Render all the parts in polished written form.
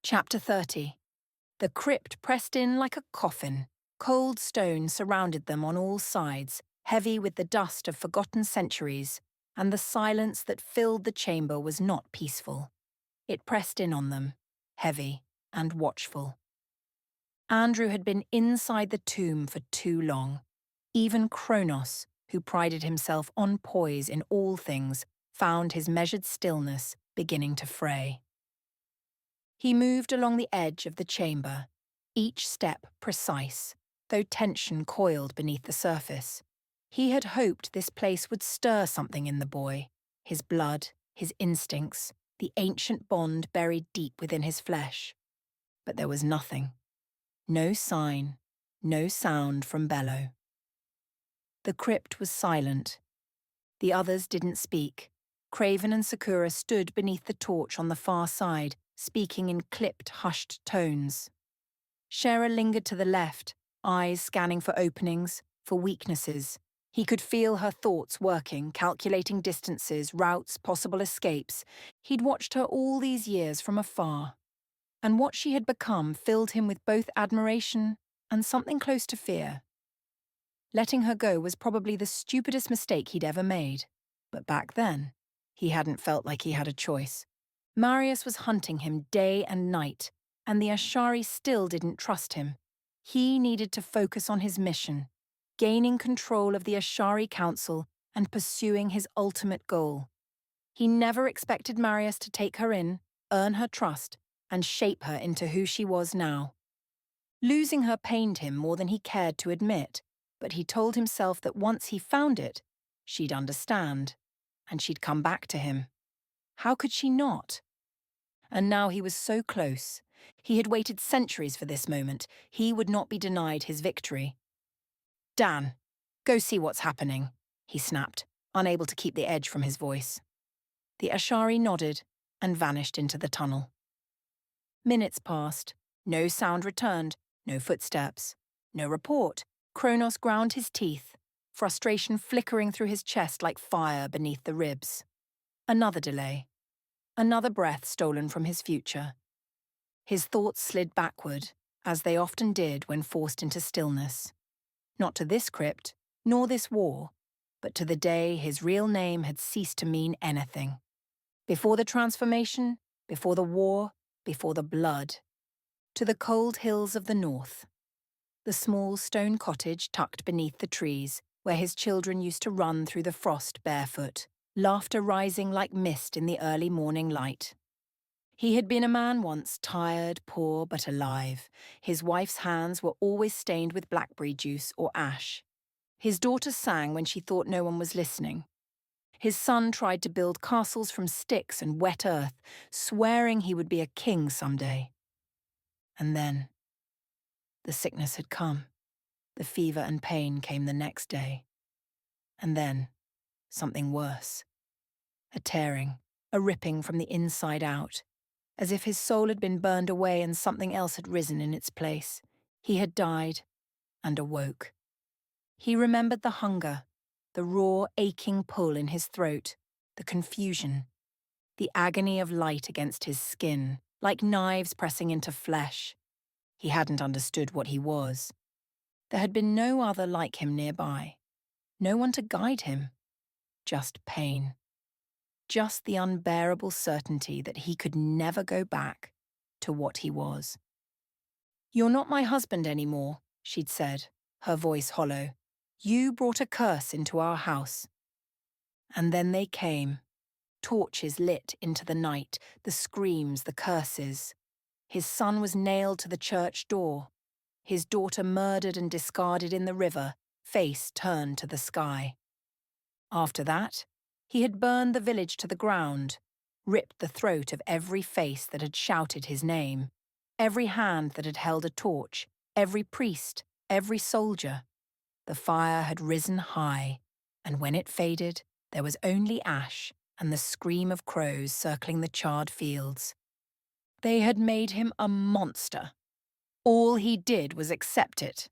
Chapter 30. The crypt pressed in like a coffin. Cold stone surrounded them on all sides, heavy with the dust of forgotten centuries, and the silence that filled the chamber was not peaceful. It pressed in on them, heavy and watchful. Andrew had been inside the tomb for too long. Even Kronos, who prided himself on poise in all things, found his measured stillness beginning to fray. He moved along the edge of the chamber, each step precise, though tension coiled beneath the surface. He had hoped this place would stir something in the boy, his blood, his instincts, the ancient bond buried deep within his flesh. But there was nothing. No sign, no sound from Bello. The crypt was silent. The others didn't speak. Craven and Sakura stood beneath the torch on the far side, speaking in clipped, hushed tones. Shera lingered to the left, eyes scanning for openings, for weaknesses. He could feel her thoughts working, calculating distances, routes, possible escapes. He'd watched her all these years from afar, and what she had become filled him with both admiration and something close to fear. Letting her go was probably the stupidest mistake he'd ever made, but back then, he hadn't felt like he had a choice. Marius was hunting him day and night, and the Ashari still didn't trust him. He needed to focus on his mission, gaining control of the Ashari Council and pursuing his ultimate goal. He never expected Marius to take her in, earn her trust, and shape her into who she was now. Losing her pained him more than he cared to admit, but he told himself that once he found it, she'd understand, and she'd come back to him. How could she not? And now he was so close. He had waited centuries for this moment. He would not be denied his victory. "Dan, go see what's happening," he snapped, unable to keep the edge from his voice. The Ashari nodded and vanished into the tunnel. Minutes passed. No sound returned, no footsteps, no report. Kronos ground his teeth, frustration flickering through his chest like fire beneath the ribs. Another delay. Another breath stolen from his future. His thoughts slid backward, as they often did when forced into stillness. Not to this crypt, nor this war, but to the day his real name had ceased to mean anything. Before the transformation, before the war, before the blood. To the cold hills of the north. The small stone cottage tucked beneath the trees, where his children used to run through the frost barefoot, laughter rising like mist in the early morning light. He had been a man once, tired, poor, but alive. His wife's hands were always stained with blackberry juice or ash. His daughter sang when she thought no one was listening. His son tried to build castles from sticks and wet earth, swearing he would be a king someday. And then, the sickness had come. The fever and pain came the next day. And then, something worse. A tearing, a ripping from the inside out, as if his soul had been burned away and something else had risen in its place. He had died and awoke. He remembered the hunger, the raw, aching pull in his throat, the confusion, the agony of light against his skin, like knives pressing into flesh. He hadn't understood what he was. There had been no other like him nearby, no one to guide him, just pain. Just the unbearable certainty that he could never go back to what he was. "You're not my husband anymore," she'd said, her voice hollow. "You brought a curse into our house." And then they came, torches lit into the night, the screams, the curses. His son was nailed to the church door, his daughter murdered and discarded in the river, face turned to the sky. After that, he had burned the village to the ground, ripped the throat of every face that had shouted his name, every hand that had held a torch, every priest, every soldier. The fire had risen high, and when it faded, there was only ash and the scream of crows circling the charred fields. They had made him a monster. All he did was accept it.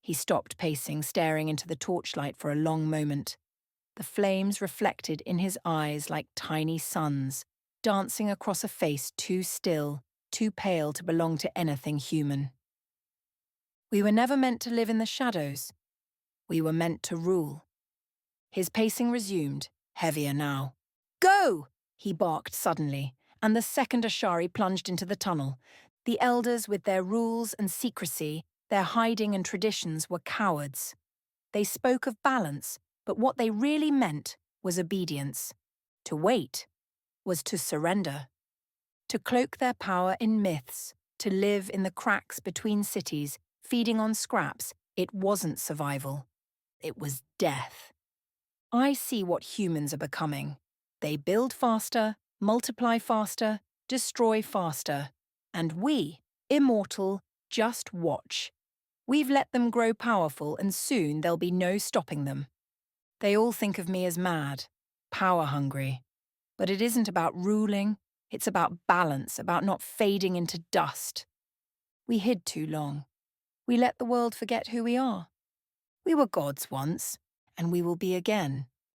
He stopped pacing, staring into the torchlight for a long moment. The flames reflected in his eyes like tiny suns, dancing across a face too still, too pale to belong to anything human. We were never meant to live in the shadows. We were meant to rule. His pacing resumed, heavier now. Go! He barked suddenly, and the second Ashari plunged into the tunnel. The elders, with their rules and secrecy, their hiding and traditions, were cowards. They spoke of balance, but what they really meant was obedience. To wait was to surrender. To cloak their power in myths, to live in the cracks between cities, feeding on scraps, it wasn't survival. It was death. I see what humans are becoming. They build faster, multiply faster, destroy faster. And we, immortal, just watch. We've let them grow powerful, and soon there'll be no stopping them. They all think of me as mad, power-hungry. But it isn't about ruling, it's about balance, about not fading into dust. We hid too long. We let the world forget who we are. We were gods once, and we will be again.